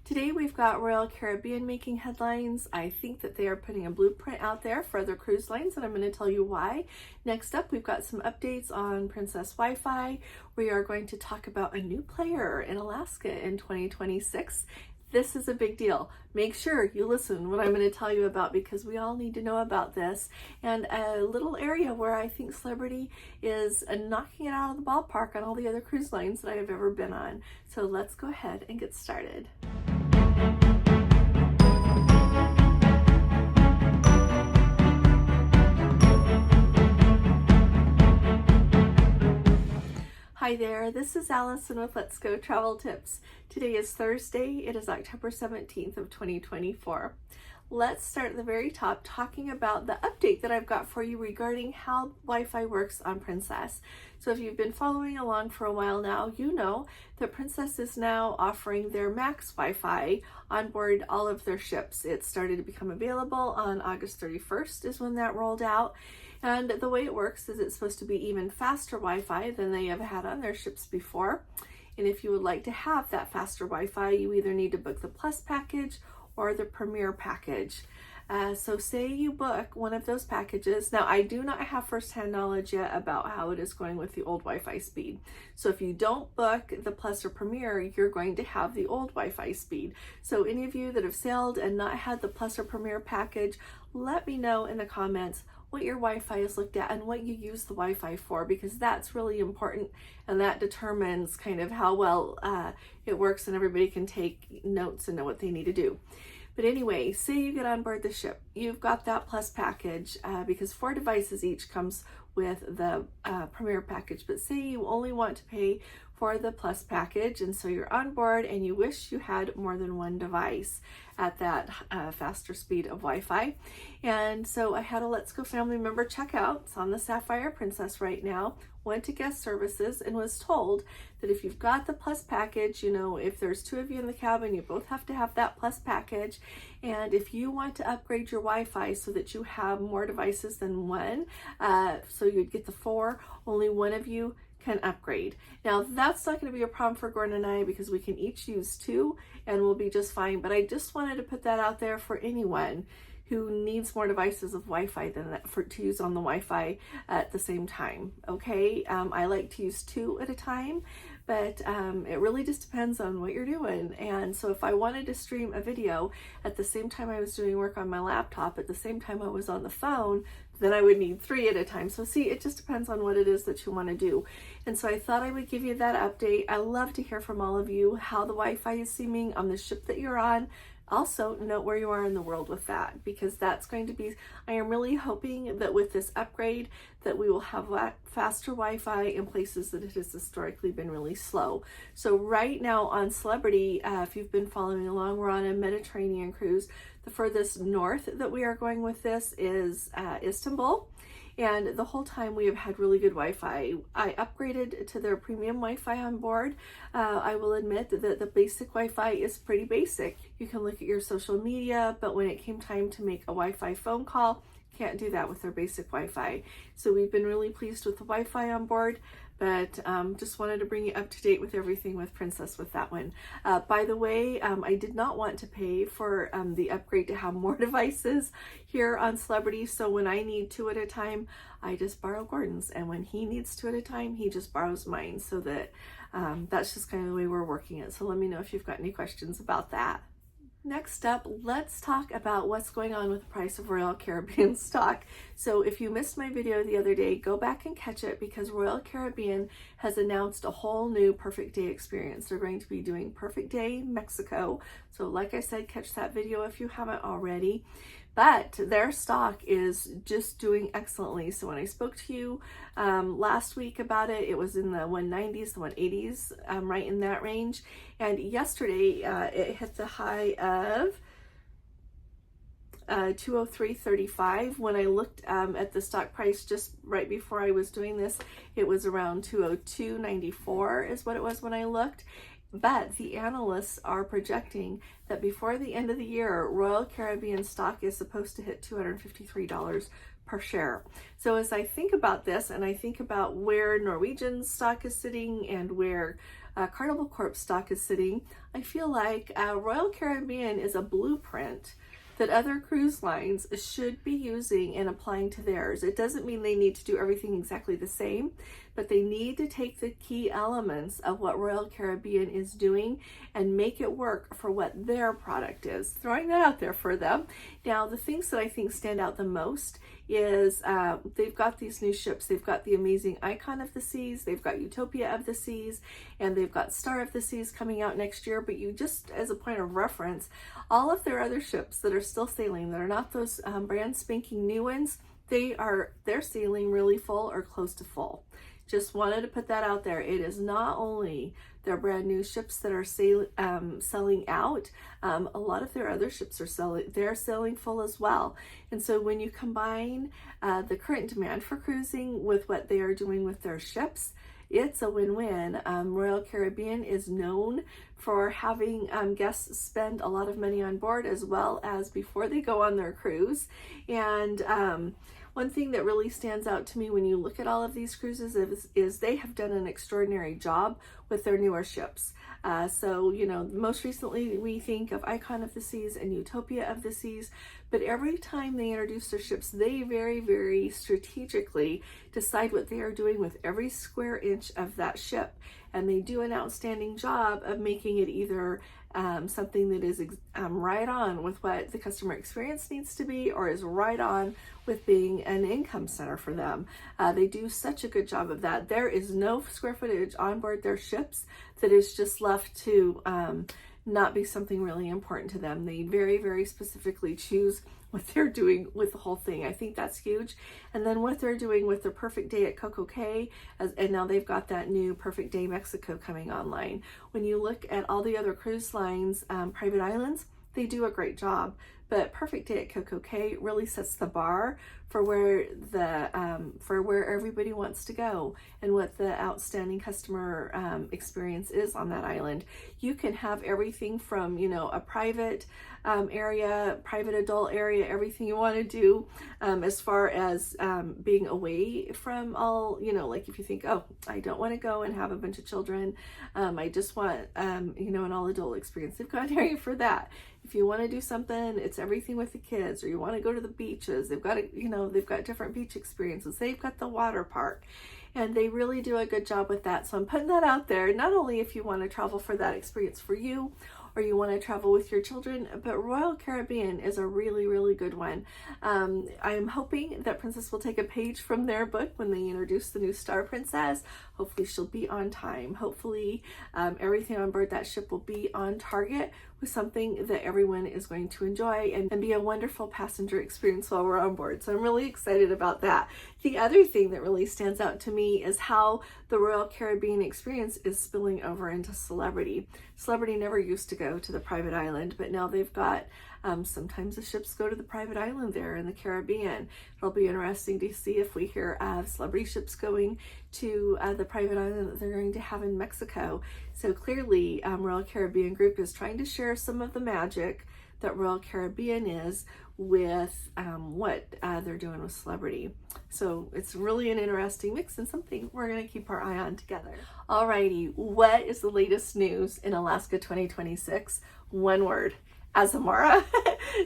Today we've got Royal Caribbean making headlines. I think that they are putting a blueprint out there for other cruise lines, and I'm going to tell you why. Next up, we've got some updates on Princess Wi-Fi. We are going to talk about a new player in Alaska in 2026. This is a big deal. Make sure you listen what I'm going to tell you about, because we all need to know about this. And a little area where I think Celebrity is knocking it out of the ballpark on all the other cruise lines that I have ever been on. So let's go ahead and get started. Hi there, this is Allison with Let's Go Travel Tips. Today is Thursday, it is October 17th of 2024. Let's start at the very top talking about the update that I've got for you regarding how Wi-Fi works on Princess. So if you've been following along for a while now, you know that Princess is now offering their Max Wi-Fi on board all of their ships. It started to become available on August 31st is when that rolled out. And the way it works is it's supposed to be even faster Wi-Fi than they have had on their ships before. And if you would like to have that faster Wi-Fi, you either need to book the Plus package or the Premier package. So say you book one of those packages. Now, I do not have firsthand knowledge yet about how it is going with the old Wi-Fi speed. So if you don't book the Plus or Premier, you're going to have the old Wi-Fi speed. So any of you that have sailed and not had the Plus or Premier package, let me know in the comments what your Wi-Fi is looked at and what you use the Wi-Fi for, because that's really important, and that determines kind of how well it works and everybody can take notes and know what they need to do. But anyway, say you get on board the ship, you've got that Plus package because 4 devices each comes with the Premier package, but say you only want to pay for the Plus package, and so you're on board and you wish you had more than one device at that faster speed of Wi-Fi. And so I had a Let's Go family member check out. It's on the Sapphire Princess right now, went to guest services and was told that if you've got the Plus package, you know, if there's 2 of you in the cabin, you both have to have that Plus package. And if you want to upgrade your Wi-Fi so that you have more devices than one, so you'd get the 4, only one of you can upgrade. Now, that's not going to be a problem for Gordon and I, because we can each use 2 and we'll be just fine. But I just wanted to put that out there for anyone who needs more devices of Wi-Fi than that to use on the Wi-Fi at the same time. Okay, I like to use 2 at a time, but it really just depends on what you're doing. And so if I wanted to stream a video at the same time I was doing work on my laptop, at the same time I was on the phone, then I would need 3 at a time. So see, it just depends on what it is that you want to do. And so I thought I would give you that update. I love to hear from all of you how the Wi-Fi is seeming on the ship that you're on. Also, note where you are in the world with that, because that's going to be, I am really hoping that with this upgrade that we will have faster Wi-Fi in places that it has historically been really slow. So right now on Celebrity, if you've been following along, we're on a Mediterranean cruise. The furthest north that we are going with this is Istanbul. And the whole time we have had really good Wi-Fi. I upgraded to their premium Wi-Fi on board. I will admit that the basic Wi-Fi is pretty basic. You can look at your social media, but when it came time to make a Wi-Fi phone call, can't do that with their basic Wi-Fi. So we've been really pleased with the Wi-Fi on board, but just wanted to bring you up to date with everything with Princess with that one. By the way, I did not want to pay for the upgrade to have more devices here on Celebrity, so when I need 2 at a time, I just borrow Gordon's, and when he needs 2 at a time, he just borrows mine, so that that's just kind of the way we're working it. So let me know if you've got any questions about that. Next up, let's talk about what's going on with the price of Royal Caribbean stock. So if you missed my video the other day, go back and catch it, because Royal Caribbean has announced a whole new Perfect Day experience. They're going to be doing Perfect Day Mexico. So like I said, catch that video if you haven't already. But their stock is just doing excellently. So when I spoke to you last week about it, it was in the 190s, the 180s, right in that range. And yesterday it hit the high of 203.35. When I looked at the stock price just right before I was doing this, it was around 202.94 is what it was when I looked. But the analysts are projecting that before the end of the year, Royal Caribbean stock is supposed to hit $253 per share. So as I think about this, and I think about where Norwegian stock is sitting and where Carnival Corp stock is sitting, I feel like Royal Caribbean is a blueprint that other cruise lines should be using and applying to theirs. It doesn't mean they need to do everything exactly the same, but they need to take the key elements of what Royal Caribbean is doing and make it work for what their product is. Throwing that out there for them. Now, the things that I think stand out the most is they've got these new ships. They've got the amazing Icon of the Seas, they've got Utopia of the Seas, and they've got Star of the Seas coming out next year. But you just, as a point of reference, all of their other ships that are still sailing, that are not those brand spanking new ones, they're sailing really full or close to full. Just wanted to put that out there. It is not only their brand new ships that are selling out, a lot of their other ships are selling full as well. And so when you combine the current demand for cruising with what they are doing with their ships, it's a win-win. Royal Caribbean is known for having guests spend a lot of money on board as well as before they go on their cruise. And one thing that really stands out to me when you look at all of these cruises is they have done an extraordinary job with their newer ships. So, you know, most recently we think of Icon of the Seas and Utopia of the Seas, but every time they introduce their ships, they very, very strategically decide what they are doing with every square inch of that ship. And they do an outstanding job of making it either something that is right on with what the customer experience needs to be, or is right on with being an income center for them. They do such a good job of that. There is no square footage on board their ships that is just left to not be something really important to them. They very, very specifically choose what they're doing with the whole thing. I think that's huge. And then what they're doing with their Perfect Day at Coco Cay, and now they've got that new Perfect Day Mexico coming online. When you look at all the other cruise lines, private islands, they do a great job. But Perfect Day at Coco Cay really sets the bar for where everybody wants to go and what the outstanding customer experience is on that island. You can have everything from, you know, a private area, private adult area, everything you want to do as far as being away from all, you know, like if you think, oh, I don't want to go and have a bunch of children, I just want, you know, an all adult experience. They've got an area for that. If you want to do something, it's everything with the kids, or you want to go to the beaches, they've got, you know, they've got different beach experiences. They've got the water park, and they really do a good job with that. So I'm putting that out there, not only if you want to travel for that experience for you, or you want to travel with your children, but Royal Caribbean is a really, really good one. I'm hoping that Princess will take a page from their book when they introduce the new Star Princess. Hopefully she'll be on time. Hopefully everything on board that ship will be on target with something that everyone is going to enjoy and be a wonderful passenger experience while we're on board. So I'm really excited about that. The other thing that really stands out to me is how the Royal Caribbean experience is spilling over into Celebrity. Celebrity never used to go to the private island, but now they've got sometimes the ships go to the private island there in the Caribbean. It'll be interesting to see if we hear of Celebrity ships going to the private island that they're going to have in Mexico. So clearly Royal Caribbean Group is trying to share some of the magic that Royal Caribbean is with what they're doing with Celebrity. So it's really an interesting mix and something we're going to keep our eye on together. Alrighty, what is the latest news in Alaska 2026? One word: Azamara.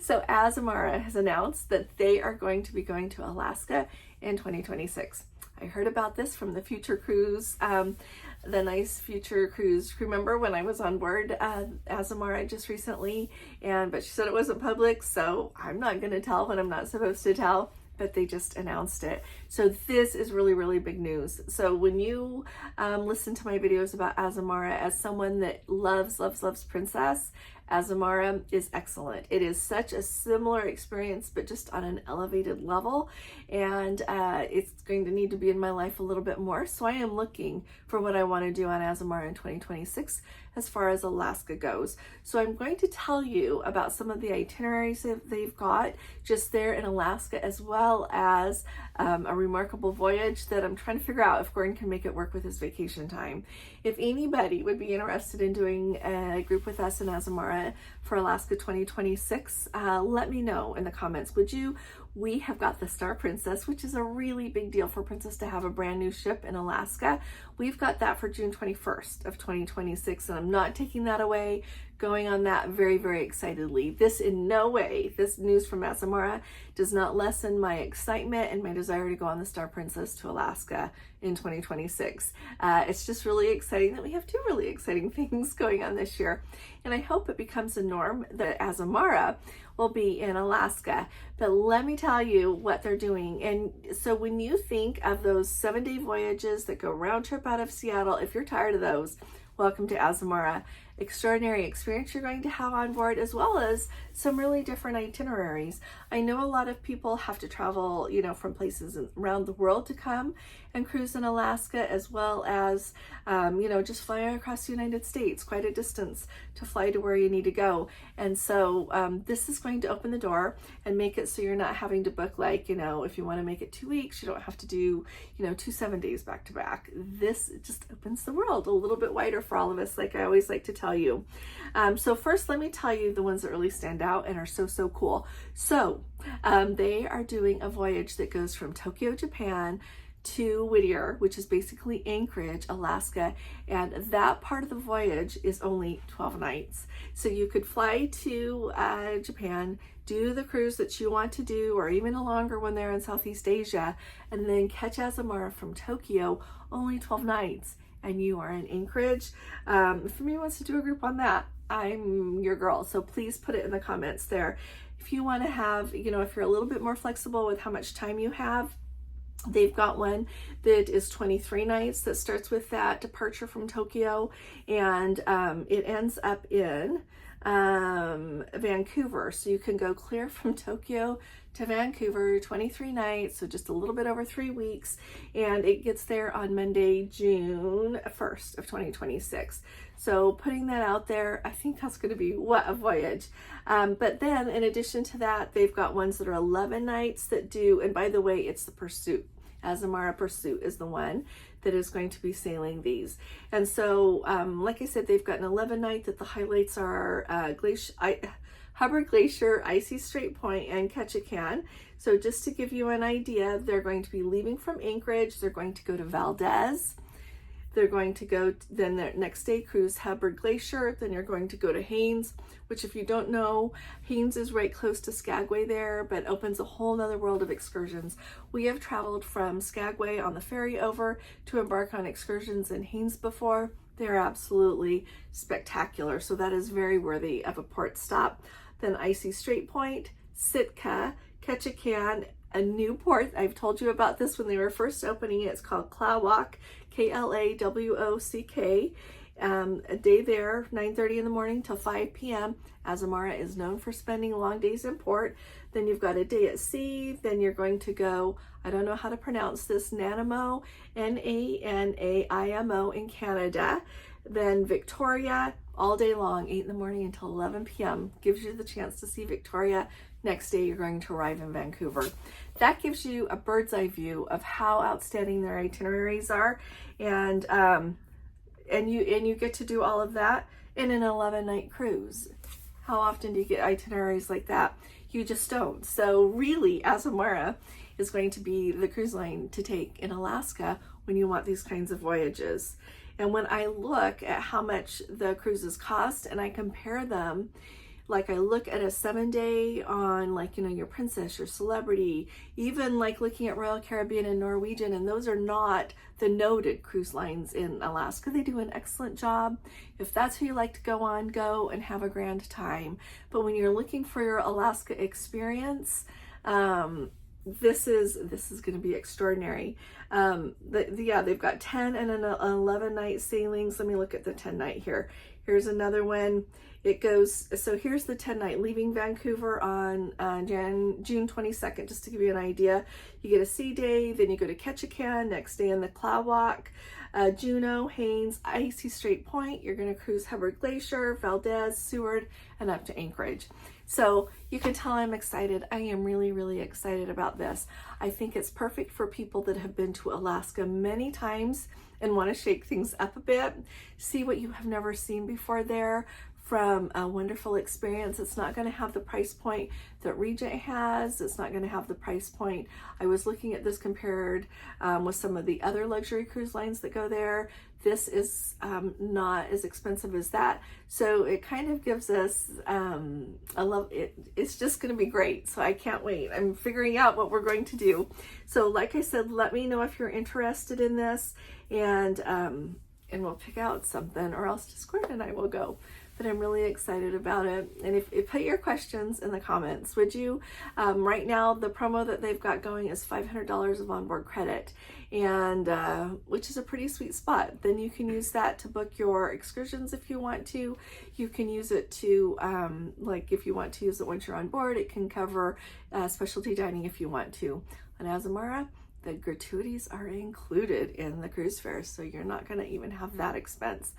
So Azamara has announced that they are going to be going to Alaska in 2026. I heard about this from the Future Cruise, the nice Future Cruise crew member when I was on board Azamara just recently, but she said it wasn't public, so I'm not going to tell when I'm not supposed to tell, but they just announced it. So this is really, really big news. So when you listen to my videos about Azamara, as someone that loves Princess, Azamara is excellent. It is such a similar experience, but just on an elevated level, and it's going to need to be in my life a little bit more. So I am looking for what I want to do on Azamara in 2026 as far as Alaska goes. So I'm going to tell you about some of the itineraries that they've got just there in Alaska, as well as a remarkable voyage that I'm trying to figure out if Gordon can make it work with his vacation time. If anybody would be interested in doing a group with us in Azamara for Alaska 2026, let me know in the comments. Would you we have got the Star Princess, which is a really big deal for Princess to have a brand new ship in Alaska. We've got that for June 21st of 2026, and I'm not taking that away, going on that very, very excitedly. This in no way, this news from Azamara does not lessen my excitement and my desire to go on the Star Princess to Alaska in 2026. It's just really exciting that we have two really exciting things going on this year. And I hope it becomes a norm that Azamara will be in Alaska. But let me tell you what they're doing. And so when you think of those 7-day voyages that go round trip out of Seattle, if you're tired of those, welcome to Azamara. Extraordinary experience you're going to have on board, as well as some really different itineraries. I know a lot of people have to travel, from places around the world to come and cruise in Alaska, as well as, just flying across the United States, quite a distance to fly to where you need to go. And so this is going to open the door and make it so you're not having to book, if you want to make it 2 weeks, you don't have to do, 2 7 days back to back. This just opens the world a little bit wider for all of us, like I always like to tell you. So first, let me tell you the ones that really stand out and are so cool. So they are doing a voyage that goes from Tokyo, Japan to Whittier, which is basically Anchorage, Alaska, and that part of the voyage is only 12 nights. So you could fly to Japan, do the cruise that you want to do, or even a longer one there in Southeast Asia, and then catch Azamara from Tokyo, only 12 nights, and you are in Anchorage. If anyone wants to do a group on that, I'm your girl. So please put it in the comments there. If you want to have, if you're a little bit more flexible with how much time you have, they've got one that is 23 nights that starts with that departure from Tokyo, and it ends up in Vancouver. So you can go clear from Tokyo to Vancouver, 23 nights, so just a little bit over 3 weeks, and it gets there on Monday, June 1st of 2026. So putting that out there, I think that's going to be what a voyage. But then in addition to that, they've got ones that are 11 nights that do, and by the way, it's the Pursuit. Azamara Pursuit is the one that is going to be sailing these. And so, like I said, they've got an 11 night that the highlights are Hubbard Glacier, Icy Strait Point, and Ketchikan. So just to give you an idea, they're going to be leaving from Anchorage. They're going to go to Valdez. They're going to go, then their next day cruise Hubbard Glacier. Then you're going to go to Haines, which if you don't know, Haines is right close to Skagway there, but opens a whole nother world of excursions. We have traveled from Skagway on the ferry over to embark on excursions in Haines before. They're absolutely spectacular. So that is very worthy of a port stop. Then Icy Strait Point, Sitka, Ketchikan, a new port. I've told you about this when they were first opening it. It's called Klawock, Klawock. A day there, 9:30 in the morning till 5 p.m. Azamara is known for spending long days in port. Then you've got a day at sea. Then you're going to go, I don't know how to pronounce this, Nanaimo, Nanaimo in Canada. Then Victoria, all day long, 8 in the morning until 11 p.m. Gives you the chance to see Victoria. Next day, you're going to arrive in Vancouver. That gives you a bird's eye view of how outstanding their itineraries are. And you get to do all of that in an 11-night cruise. How often do you get itineraries like that? You just don't. So really, Azamara is going to be the cruise line to take in Alaska when you want these kinds of voyages. And when I look at how much the cruises cost and I compare them, like I look at a 7-day on your Princess, your Celebrity, even like looking at Royal Caribbean and Norwegian, and those are not the noted cruise lines in Alaska. They do an excellent job. If that's who you like to go on, go and have a grand time. But when you're looking for your Alaska experience, this is going to be extraordinary. They've got 10 and an 11 night sailings. Let me look at the 10 night here. Here's another one. It goes, so here's the 10 night, leaving Vancouver on June 22nd, just to give you an idea. You get a sea day, then you go to Ketchikan, next day in the Klawock, Juneau, Haines, Icy Strait Point. You're going to cruise Hubbard Glacier, Valdez, Seward, and up to Anchorage. So you can tell I'm excited. I am really, really excited about this. I think it's perfect for people that have been to Alaska many times and want to shake things up a bit, see what you have never seen before there. from a wonderful experience. It's not going to have the price point that Regent has. It's not going to have the price point. I was looking at this compared with some of the other luxury cruise lines that go there. This is not as expensive as that. So it kind of gives us a love. It's just going to be great. So I can't wait. I'm figuring out what we're going to do. So like I said, let me know if you're interested in this, and we'll pick out something, or else Discord and I will go. But I'm really excited about it. And if put your questions in the comments, would you? Right now, the promo that they've got going is $500 of onboard credit, and which is a pretty sweet spot. Then you can use that to book your excursions if you want to. You can use it to, like if you want to use it once you're on board, it can cover specialty dining if you want to. On Azamara, the gratuities are included in the cruise fare, so you're not going to even have that expense.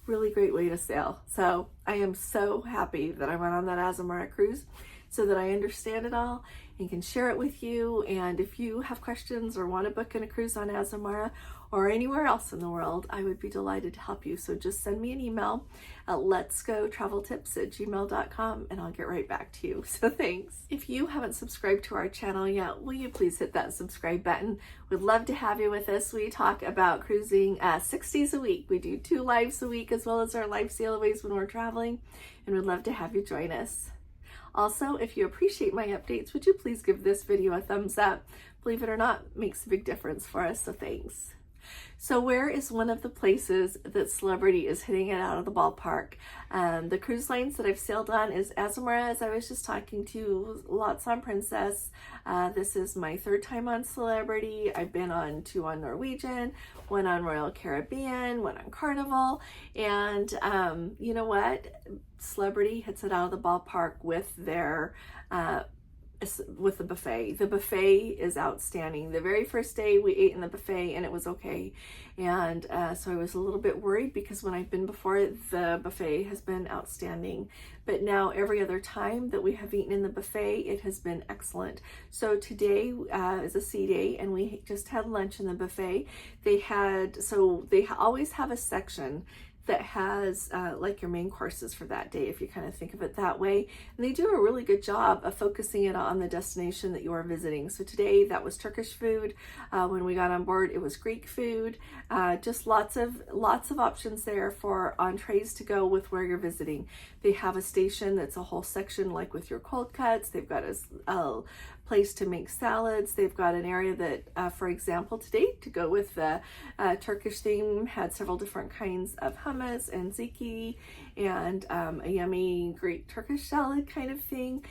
Really great way to sail. So I am so happy that I went on that Azamara cruise, so that I understand it all and can share it with you. And if you have questions or want to book in a cruise on Azamara or anywhere else in the world, I would be delighted to help you. So just send me an email at letsgotraveltips@gmail.com and I'll get right back to you. So thanks. If you haven't subscribed to our channel yet, will you please hit that subscribe button? We'd love to have you with us. We talk about cruising 6 days a week. We do 2 lives a week, as well as our live sailaways when we're traveling, and we'd love to have you join us. Also, if you appreciate my updates, would you please give this video a thumbs up? Believe it or not, it makes a big difference for us, so thanks. So where is one of the places that celebrity is hitting it out of the ballpark? The cruise lines that I've sailed on is Azamara, as I was just talking to, lots on Princess. This is my 3rd time on Celebrity. I've been on 2 on Norwegian, 1 on Royal Caribbean, 1 on Carnival, and you know what? Celebrity hits it out of the ballpark with their with the buffet. The buffet is outstanding. The very first day we ate in the buffet and it was okay, and so I was a little bit worried, because when I've been before, the buffet has been outstanding, but now every other time that we have eaten in the buffet, it has been excellent. So today is a sea day and we just had lunch in the buffet. They always have a section that has like your main courses for that day, if you kind of think of it that way. And they do a really good job of focusing it on the destination that you are visiting. So today that was Turkish food. When we got on board, it was Greek food. Just lots of options there for entrees to go with where you're visiting. They have a station that's a whole section like with your cold cuts. They've got a place to make salads. They've got an area that, for example, today, to go with the Turkish theme, had several different kinds of hummus and ziki and a yummy Greek Turkish salad kind of thing.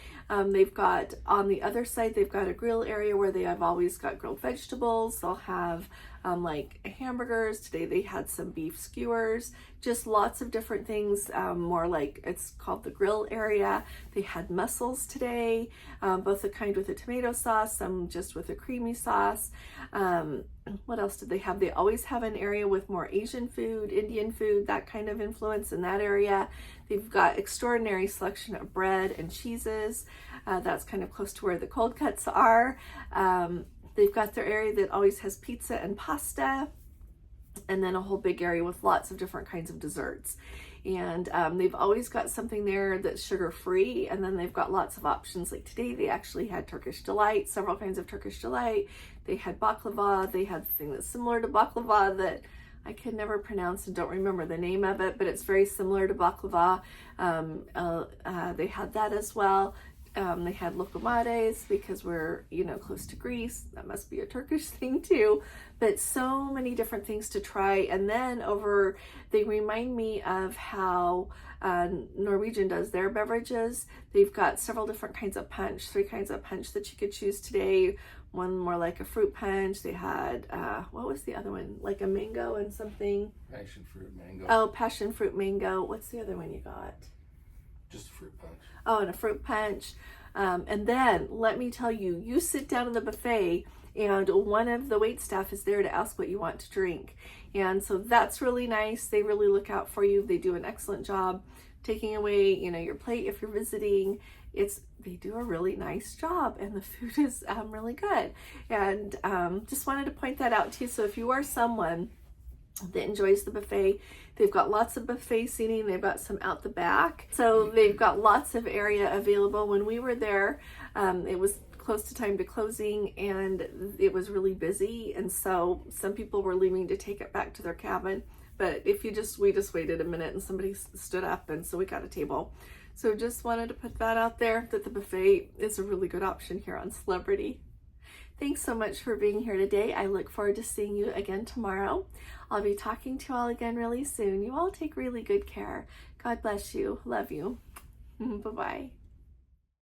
They've got, on the other side, they've got a grill area where they have always got grilled vegetables. They'll have like hamburgers. Today they had some beef skewers, just lots of different things, more like, it's called the grill area. They had mussels today, both the kind with a tomato sauce, some just with a creamy sauce. What else did they have? They always have an area with more Asian food, Indian food, that kind of influence in that area. They've got extraordinary selection of bread and cheeses. That's kind of close to where the cold cuts are. They've got their area that always has pizza and pasta, and then a whole big area with lots of different kinds of desserts. And they've always got something there that's sugar-free, and then they've got lots of options. Like today, they actually had Turkish Delight, several kinds of Turkish Delight. They had baklava. They had the thing that's similar to baklava that I can never pronounce and don't remember the name of it, but it's very similar to baklava. They had that as well. They had lokomades, because we're, close to Greece. That must be a Turkish thing too. But so many different things to try. And then they remind me of how Norwegian does their beverages. They've got several different kinds of punch, 3 kinds of punch that you could choose today. One more like a fruit punch. They had, what was the other one? Like a mango and something. Passion fruit mango. Oh, passion fruit mango. What's the other one you got? Just a fruit punch. Oh, and a fruit punch. And then let me tell you, you sit down in the buffet and one of the wait staff is there to ask what you want to drink. And so that's really nice. They really look out for you. They do an excellent job taking away, your plate if you're visiting. They do a really nice job, and the food is really good. And just wanted to point that out to you. So if you are someone that enjoys the buffet. They've got lots of buffet seating. They've got some out the back. So they've got lots of area available. When we were there, it was close to time to closing and it was really busy. And so some people were leaving to take it back to their cabin. But we just waited a minute and somebody stood up, and so we got a table. So just wanted to put that out there, that the buffet is a really good option here on Celebrity. Thanks so much for being here today. I look forward to seeing you again tomorrow. I'll be talking to you all again really soon. You all take really good care. God bless you. Love you. Bye-bye.